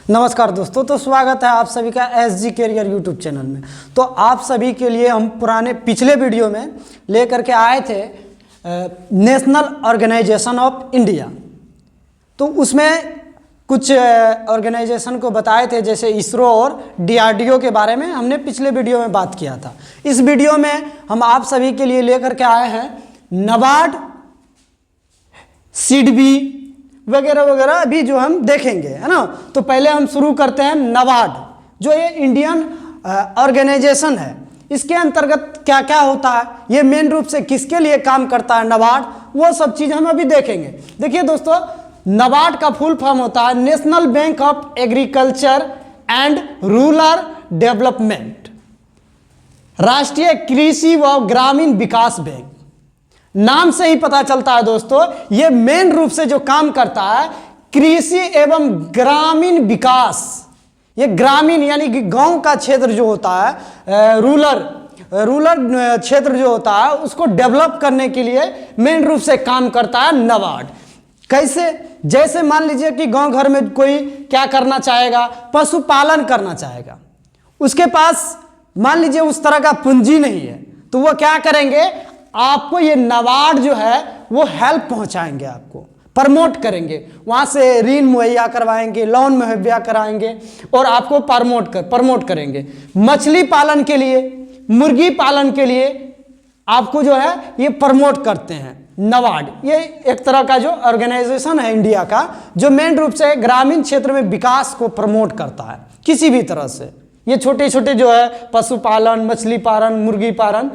नमस्कार दोस्तों, तो स्वागत है आप सभी का एसजी कैरियर यूट्यूब चैनल में। तो आप सभी के लिए हम पिछले वीडियो में लेकर के आए थे नेशनल ऑर्गेनाइजेशन ऑफ इंडिया। तो उसमें कुछ ऑर्गेनाइजेशन को बताए थे, जैसे इसरो और डीआरडीओ के बारे में हमने पिछले वीडियो में बात किया था। इस वीडियो में हम आप सभी के लिए लेकर के आए हैं नाबार्ड, सिडबी वगैरह वगैरह अभी जो हम देखेंगे, है ना। तो पहले हम शुरू करते हैं नाबार्ड, जो ये इंडियन ऑर्गेनाइजेशन है। इसके अंतर्गत क्या क्या होता है, ये मेन रूप से किसके लिए काम करता है नाबार्ड, वो सब चीज़ हम अभी देखेंगे। देखिए दोस्तों, नाबार्ड का फुल फॉर्म होता है national bank of agriculture and rural development, राष्ट्रीय कृषि व ग्रामीण विकास बैंक। नाम से ही पता चलता है दोस्तों, ये मेन रूप से जो काम करता है कृषि एवं ग्रामीण विकास। ये ग्रामीण यानी कि गांव का क्षेत्र जो होता है, रूरल क्षेत्र जो होता है, उसको डेवलप करने के लिए मेन रूप से काम करता है नाबार्ड। कैसे? जैसे मान लीजिए कि गांव घर में कोई क्या करना चाहेगा, पशुपालन करना चाहेगा, उसके पास मान लीजिए उस तरह का पूंजी नहीं है, तो वो क्या करेंगे, आपको ये नाबार्ड जो है वो हेल्प पहुंचाएंगे, आपको प्रमोट करेंगे, वहाँ से ऋण मुहैया करवाएंगे, लोन मुहैया कराएंगे और आपको प्रमोट करेंगे। मछली पालन के लिए, मुर्गी पालन के लिए आपको जो है ये प्रमोट करते हैं नाबार्ड। ये एक तरह का जो ऑर्गेनाइजेशन है इंडिया का, जो मेन रूप से ग्रामीण क्षेत्र में विकास को प्रमोट करता है किसी भी तरह से। ये छोटे छोटे जो है पशुपालन, मछली पालन, मुर्गी पालन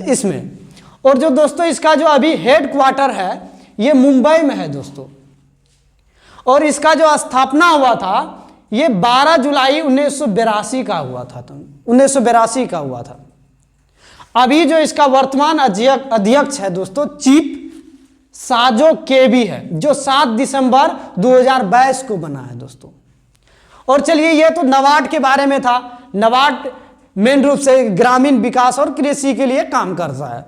इसमें। और जो दोस्तों इसका जो अभी हेड क्वार्टर है ये मुंबई में है दोस्तों, और इसका जो स्थापना हुआ था ये 12 जुलाई 1982 का हुआ था। 1982 का हुआ था। अभी जो इसका वर्तमान अध्यक्ष है दोस्तों, चीफ साजो केबी है, जो 7 दिसंबर 2022 को बना है दोस्तों। और चलिए, ये तो नाबार्ड के बारे में था। नाबार्ड मेन रूप से ग्रामीण विकास और कृषि के लिए काम करता है।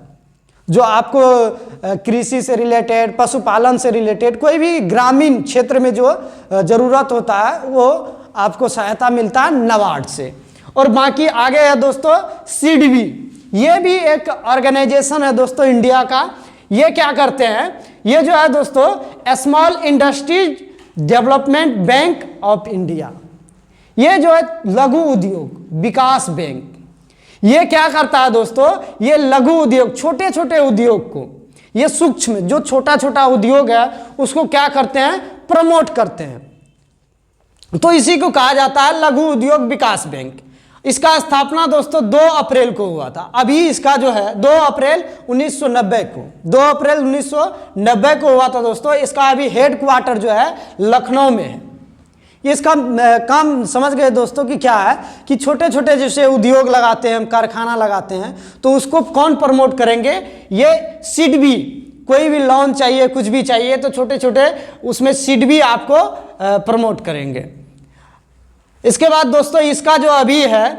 जो आपको कृषि से रिलेटेड, पशुपालन से रिलेटेड, कोई भी ग्रामीण क्षेत्र में जो जरूरत होता है वो आपको सहायता मिलता है नाबार्ड से। और बाकी आगे है दोस्तों सिडबी, ये भी एक ऑर्गेनाइजेशन है दोस्तों इंडिया का। ये क्या करते हैं, ये जो है दोस्तों small industries development bank of India. ये जो है लघु उद्योग विकास बैंक, ये क्या करता है दोस्तों, ये लघु उद्योग, छोटे छोटे उद्योग को, ये सूक्ष्म जो छोटा छोटा उद्योग है उसको क्या करते हैं, प्रमोट करते हैं। तो इसी को कहा जाता है लघु उद्योग विकास बैंक। इसका स्थापना दोस्तों 2 अप्रैल को हुआ था। अभी इसका जो है 2 अप्रैल 1990 को 2 अप्रैल 1990 को हुआ था दोस्तों। इसका अभी हेड क्वार्टर जो है लखनऊ में है। इसका काम समझ गए दोस्तों कि क्या है, कि छोटे छोटे जैसे उद्योग लगाते हैं हम, कारखाना लगाते हैं, तो उसको कौन प्रमोट करेंगे, ये सिडबी। कोई भी लोन चाहिए, कुछ भी चाहिए, तो छोटे छोटे उसमें सिडबी आपको प्रमोट करेंगे। इसके बाद दोस्तों इसका जो अभी है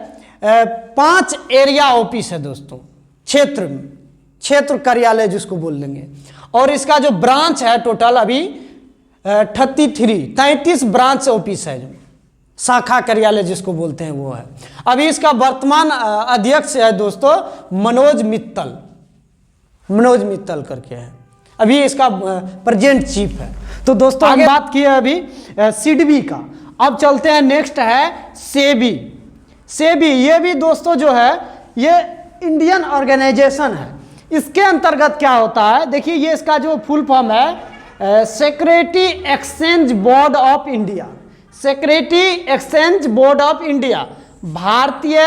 5 एरिया ऑफिस है दोस्तों, क्षेत्र कार्यालय जिसको बोल देंगे। और इसका जो ब्रांच है टोटल अभी 33 ब्रांच ऑफिस है, जो शाखा कार्यालय जिसको बोलते हैं वो है। अभी इसका वर्तमान अध्यक्ष है दोस्तों मनोज मित्तल करके है, अभी इसका प्रेजेंट चीफ है। तो दोस्तों आगे बात की है अभी सिडबी का। अब चलते हैं, नेक्स्ट है सेबी। ये भी दोस्तों जो है ये इंडियन ऑर्गेनाइजेशन है। इसके अंतर्गत क्या होता है, देखिए ये इसका जो फुल फॉर्म है security exchange board of India. Security exchange board of India, भारतीय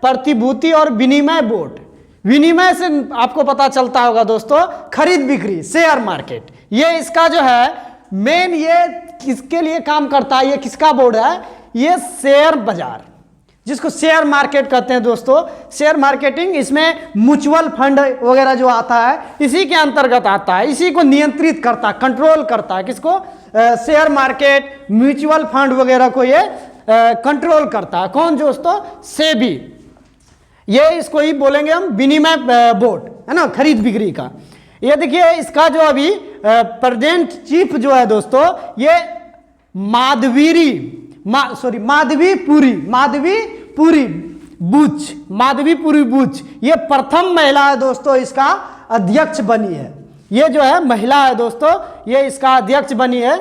प्रतिभूति और विनिमय बोर्ड। विनिमय से आपको पता चलता होगा दोस्तों खरीद बिक्री, शेयर मार्केट। ये इसका जो है मेन, ये किसके लिए काम करता है, ये किसका बोर्ड है, ये शेयर बाजार, जिसको शेयर मार्केट कहते हैं दोस्तों। शेयर मार्केटिंग, इसमें म्यूचुअल फंड वगैरह जो आता है इसी के अंतर्गत आता है। इसी को नियंत्रित करता है, कंट्रोल करता है, किसको, शेयर मार्केट, म्यूचुअल फंड वगैरह को ये कंट्रोल करता है। कौन दोस्तों, सेबी। ये इसको ही बोलेंगे हम विनिमय बोर्ड, है ना, खरीद बिक्री का। ये देखिए इसका जो अभी प्रेजेंट चीफ जो है दोस्तों, ये माधवीपुरी बुच ये प्रथम महिला है दोस्तों, इसका अध्यक्ष बनी है। ये जो है महिला है दोस्तों, ये इसका अध्यक्ष बनी है।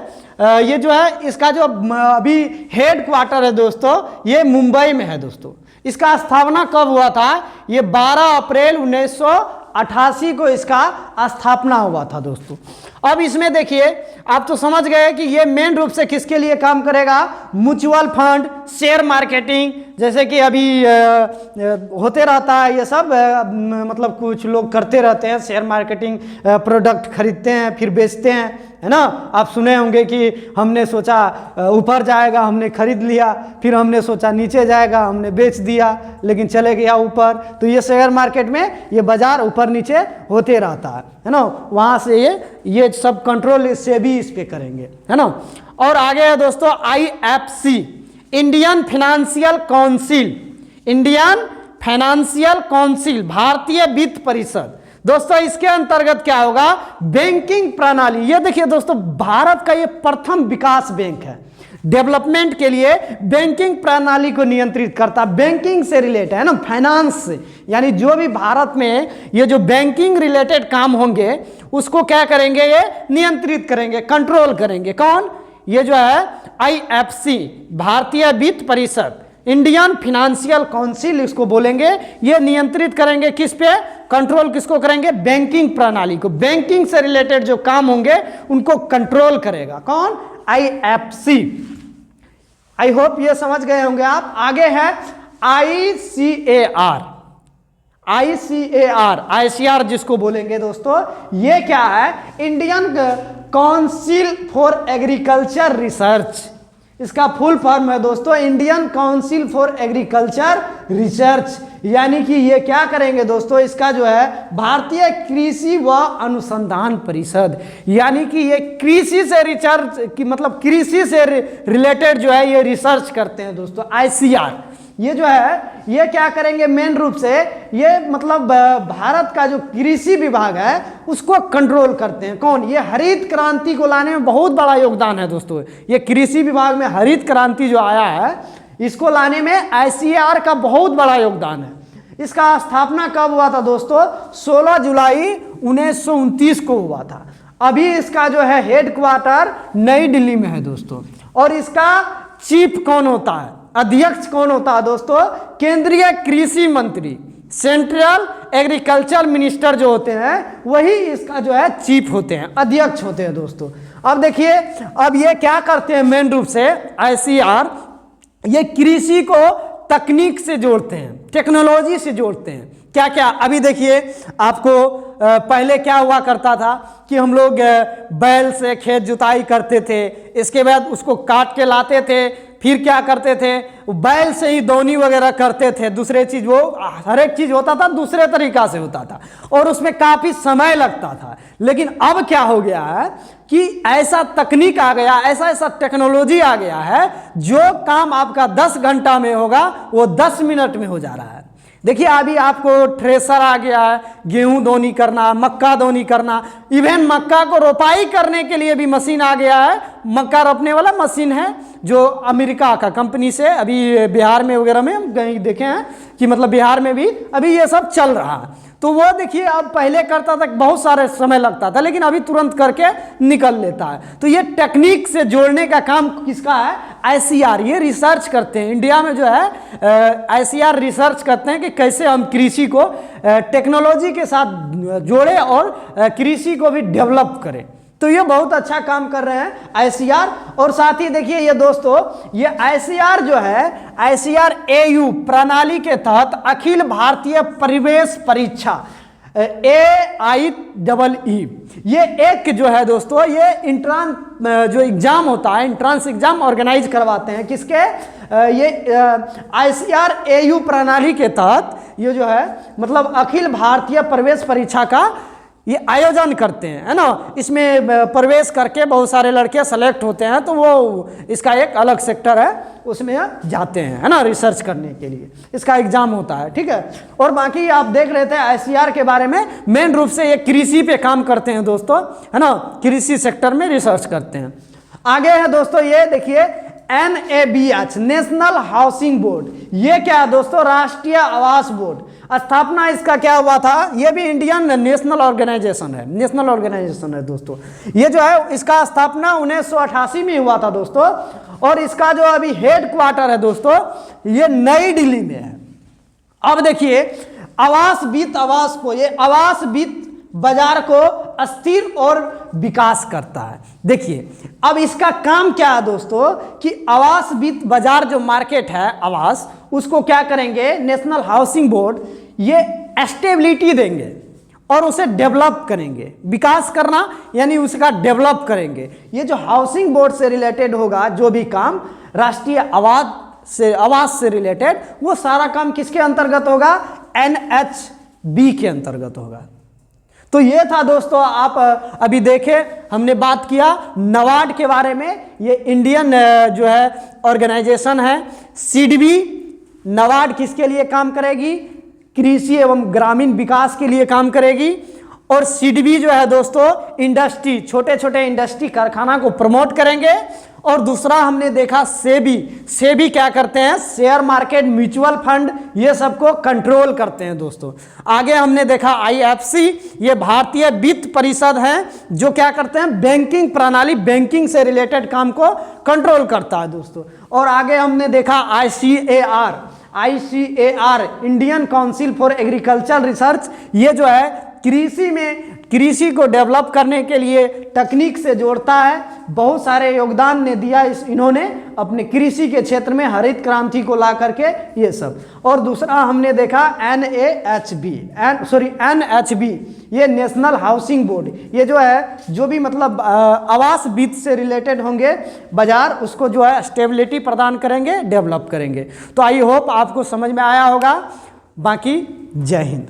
ये जो है इसका जो अभी हेड क्वार्टर है दोस्तों, ये मुंबई में है दोस्तों। इसका स्थापना कब हुआ था? ये 12 अप्रैल 1988 को इसका स्थापना हुआ था दोस्तों। अब इसमें देखिए, आप तो समझ गए कि ये मेन रूप से किसके लिए काम करेगा? म्यूचुअल फंड, शेयर मार्केटिंग, जैसे कि अभी होते रहता है ये सब, मतलब कुछ लोग करते रहते हैं शेयर मार्केटिंग, प्रोडक्ट खरीदते हैं फिर बेचते हैं, है ना। आप सुने होंगे कि हमने सोचा ऊपर जाएगा, हमने खरीद लिया, फिर हमने सोचा नीचे जाएगा, हमने बेच दिया, लेकिन चले गया ऊपर। तो ये शेयर मार्केट में ये बाजार ऊपर नीचे होते रहता है ना। वहाँ से ये सब कंट्रोल सेबी इस पे करेंगे, है ना। और आगे है दोस्तों IFC, Indian financial council, Indian financial council, भारतीय वित्त परिषद। दोस्तों इसके अंतर्गत क्या होगा? बैंकिंग प्रणाली। ये देखिए दोस्तों, भारत का ये प्रथम विकास बैंक है, डेवलपमेंट के लिए बैंकिंग प्रणाली को नियंत्रित करता। बैंकिंग से रिलेटेड है ना, फाइनेंस से, यानी जो भी भारत में ये जो बैंकिंग रिलेटेड काम होंगे उसको क्या करेंगे? ये नियंत्रित करेंगे, कंट्रोल करेंगे। कौन? ये जो है IFC, भारतीय वित्त परिषद, इंडियन फाइनेंशियल काउंसिल इसको बोलेंगे। ये नियंत्रित करेंगे किस पे? कंट्रोल किसको करेंगे? बैंकिंग प्रणाली को। बैंकिंग से रिलेटेड जो काम होंगे उनको कंट्रोल करेगा। कौन? IFC। आई होप ये समझ गए होंगे आप। आगे है ICAR जिसको बोलेंगे दोस्तों, ये क्या है? Indian council for agriculture research. इसका फुल फॉर्म है दोस्तों Indian council for agriculture research. यानी कि ये क्या करेंगे दोस्तों? इसका जो है भारतीय कृषि व अनुसंधान परिषद, यानी कि ये कृषि से रिसर्च की, मतलब कृषि से रिलेटेड जो है ये रिसर्च करते हैं दोस्तों। ICAR ये जो है ये क्या करेंगे? मेन रूप से ये मतलब भारत का जो कृषि विभाग है उसको कंट्रोल करते हैं। कौन? ये हरित क्रांति को लाने में बहुत बड़ा योगदान है दोस्तों। ये कृषि विभाग में हरित क्रांति जो आया है इसको लाने में ICAR का बहुत बड़ा योगदान है। इसका स्थापना कब हुआ था दोस्तों? 16 जुलाई 1929 को हुआ था। अभी इसका जो है हेड क्वार्टर नई दिल्ली में है दोस्तों। और इसका चीफ कौन होता है? अध्यक्ष कौन होता है दोस्तों? केंद्रीय कृषि मंत्री, सेंट्रल एग्रीकल्चर मिनिस्टर जो होते हैं वही इसका जो है चीफ होते हैं, अध्यक्ष होते हैं दोस्तों। अब देखिए, अब ये क्या करते हैं? मेन रूप से ICAR ये कृषि को तकनीक से जोड़ते हैं, टेक्नोलॉजी से जोड़ते हैं। क्या क्या? अभी देखिए आपको पहले क्या हुआ करता था कि हम लोग बैल से खेत जुताई करते थे, इसके बाद उसको काट के लाते थे, फिर क्या करते थे? बैल से ही दौनी वगैरह करते थे। दूसरे चीज वो हर एक चीज होता था दूसरे तरीका से होता था और उसमें काफी समय लगता था। लेकिन अब क्या हो गया है कि ऐसा तकनीक आ गया, ऐसा टेक्नोलॉजी आ गया है, जो काम आपका 10 घंटा में होगा वो 10 मिनट में हो जा रहा है। देखिए अभी आपको थ्रेसर आ गया है, गेहूं दोनी करना, मक्का दोनी करना, इवन मक्का को रोपाई करने के लिए भी मशीन आ गया है। मक्का रोपने वाला मशीन है जो अमेरिका का कंपनी से अभी बिहार में वगैरह में हम कहीं देखे हैं कि मतलब बिहार में भी अभी ये सब चल रहा है। तो वो देखिए अब पहले करता था बहुत सारे समय लगता था, लेकिन अभी तुरंत करके निकल लेता है। तो ये टेक्निक से जोड़ने का काम किसका है? ICAR ये रिसर्च करते हैं। इंडिया में जो है ICAR रिसर्च करते हैं कि कैसे हम कृषि को टेक्नोलॉजी के साथ जोड़े और कृषि को भी डेवलप करें। तो ये बहुत अच्छा काम कर रहे हैं ICAR। और साथ ही देखिए ये दोस्तों, ये ICAR जो है ICAR AU प्रणाली के तहत अखिल भारतीय परिवेश परीक्षा AIEE, ये एक जो है दोस्तों ये इंट्रांस जो एग्जाम होता है, इंट्रांस एग्जाम ऑर्गेनाइज करवाते हैं। किसके? ये ICAR AU प्रणाली के तहत ये जो है मतलब अखिल भारतीय प्रवेश परीक्षा का ये आयोजन करते हैं, है ना। इसमें प्रवेश करके बहुत सारे लड़के सेलेक्ट होते हैं, तो वो इसका एक अलग सेक्टर है, उसमें जाते हैं, है ना, रिसर्च करने के लिए इसका एग्जाम होता है, ठीक है। और बाकी आप देख रहे थे ICAR के बारे में, मेन रूप से ये कृषि पे काम करते हैं दोस्तों, है ना, कृषि सेक्टर में रिसर्च करते हैं। आगे है दोस्तों, ये देखिए NABH नेशनल हाउसिंग बोर्ड। ये क्या है दोस्तों? राष्ट्रीय आवास बोर्ड। स्थापना इसका क्या हुआ था? ये भी इंडियन नेशनल ऑर्गेनाइजेशन है, नेशनल ऑर्गेनाइजेशन है दोस्तों। ये जो है इसका स्थापना 1988 में हुआ था दोस्तों, और इसका जो अभी हेड क्वार्टर है दोस्तों ये नई दिल्ली में है। अब देखिए आवास वित्त बाजार को स्थिर और विकास करता है। देखिए अब इसका काम क्या है दोस्तों कि आवास वित्त बाजार जो मार्केट है आवास, उसको क्या करेंगे नेशनल हाउसिंग बोर्ड ये स्टेबिलिटी देंगे और उसे डेवलप करेंगे। विकास करना यानी उसका डेवलप करेंगे। ये जो हाउसिंग बोर्ड से रिलेटेड होगा जो भी काम राष्ट्रीय आवास से रिलेटेड, वो सारा काम किसके अंतर्गत होगा? NHB के अंतर्गत होगा। तो ये था दोस्तों, आप अभी देखें हमने बात किया नाबार्ड के बारे में। ये इंडियन जो है ऑर्गेनाइजेशन है। सिडबी नाबार्ड किसके लिए काम करेगी? कृषि एवं ग्रामीण विकास के लिए काम करेगी। और सिडबी जो है दोस्तों इंडस्ट्री, छोटे छोटे इंडस्ट्री कारखाना को प्रमोट करेंगे। और दूसरा हमने देखा सेबी क्या करते हैं? शेयर मार्केट, म्यूचुअल फंड, ये सबको कंट्रोल करते हैं दोस्तों। आगे हमने देखा IFC, ये भारतीय वित्त परिषद है जो क्या करते हैं? बैंकिंग प्रणाली, बैंकिंग से रिलेटेड काम को कंट्रोल करता है दोस्तों। और आगे हमने देखा ICAR Indian council for agriculture research. ये जो है कृषि को डेवलप करने के लिए तकनीक से जोड़ता है। बहुत सारे योगदान ने दिया इन्होंने अपने कृषि के क्षेत्र में, हरित क्रांति को ला करके ये सब। और दूसरा हमने देखा NHB, ये नेशनल हाउसिंग बोर्ड। ये जो है जो भी मतलब आवास वित्त से रिलेटेड होंगे बाजार, उसको जो है स्टेबिलिटी प्रदान करेंगे, डेवलप करेंगे। तो आई होप आपको समझ में आया होगा। बाकी जय हिंद।